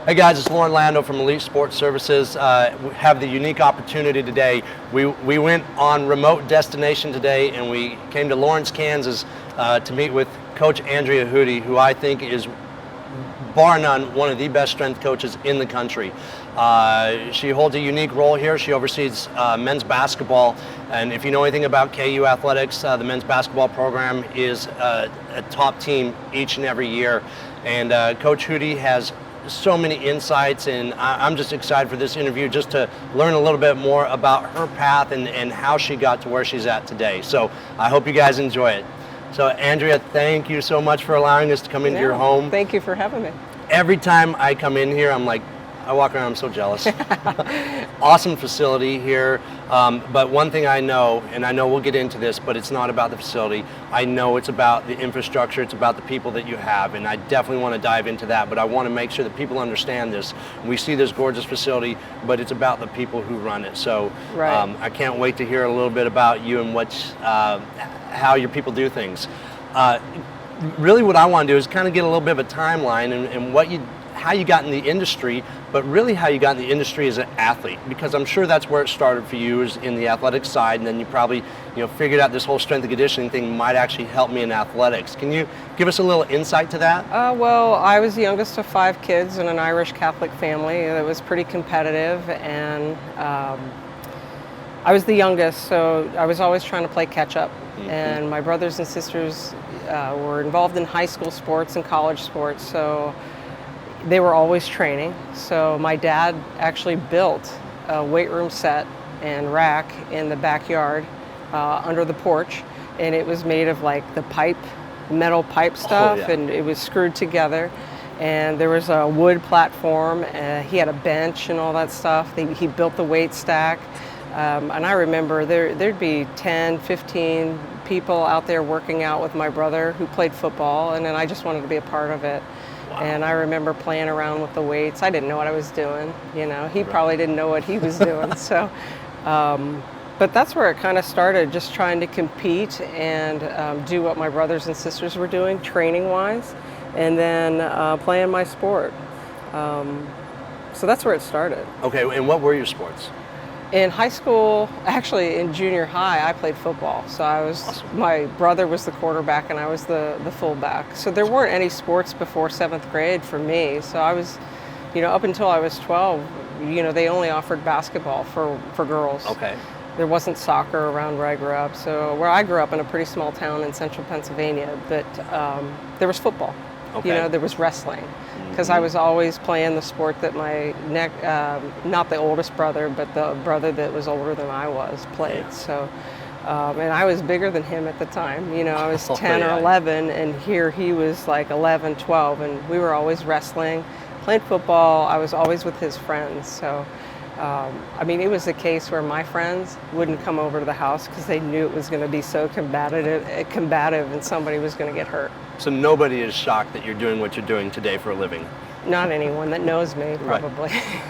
Hey guys, it's Lauren Lando from Elite Sports Services. We have the unique opportunity today. We went on remote destination today and we came to Lawrence, Kansas to meet with Coach Andrea Hudy, who I think is, bar none, one of the best strength coaches in the country. She holds a unique role here. She oversees men's basketball, and if you know anything about KU athletics, the men's basketball program is a top team each and every year. And Coach Hudy has so many insights, and I'm just excited for this interview just to learn a little bit more about her path and how she got to where she's at today. So I hope you guys enjoy it. So Andrea, thank you so much for allowing us to come into your home. Thank you for having me. Every time I come in here, I'm like, I walk around, I'm so jealous. Awesome facility here, but one thing I know, and I know we'll get into this, but it's not about the facility. I know it's about the infrastructure, it's about the people that you have, and I definitely want to dive into that, but I want to make sure that people understand this. We see this gorgeous facility, but it's about the people who run it. So I can't wait to hear a little bit about you and how your people do things. Really what I want to do is kind of get a little bit of a timeline and how you got in the industry, but really how you got in the industry as an athlete, because I'm sure that's where it started for you, is in the athletic side, and then you probably figured out this whole strength and conditioning thing might actually help me in athletics. Can you give us a little insight to that? Well, I was the youngest of 5 kids in an Irish Catholic family that was pretty competitive, and I was the youngest, so I was always trying to play catch up. Mm-hmm. And my brothers and sisters were involved in high school sports and college sports, so they were always training. So my dad actually built a weight room set and rack in the backyard under the porch, and it was made of like the metal pipe stuff. Oh, yeah. And it was screwed together, and there was a wood platform, he had a bench and all that stuff. He built the weight stack, and I remember there'd be 10, 15 people out there working out with my brother who played football, and then I just wanted to be a part of it. Wow. And I remember playing around with the weights. I didn't know what I was doing, He probably didn't know what he was doing. So, but that's where it kind of started, just trying to compete and do what my brothers and sisters were doing, training-wise, and then playing my sport. So that's where it started. Okay, and what were your sports? In high school, actually in junior high, I played football. So Awesome. My brother was the quarterback and I was the fullback. So there weren't any sports before 7th grade for me. So I was, up until I was 12, they only offered basketball for girls. Okay. There wasn't soccer around where I grew up. So where I grew up in a pretty small town in central Pennsylvania, but there was football. Okay. There was wrestling, because I was always playing the sport that my not the oldest brother, but the brother that was older than I was played. Yeah. So, and I was bigger than him at the time. I was 10 yeah. or 11, and here he was like 11, 12, and we were always wrestling, playing football. I was always with his friends. So, it was a case where my friends wouldn't come over to the house because they knew it was going to be so combative and somebody was going to get hurt. So nobody is shocked that you're doing what you're doing today for a living? Not anyone that knows me, probably. Right.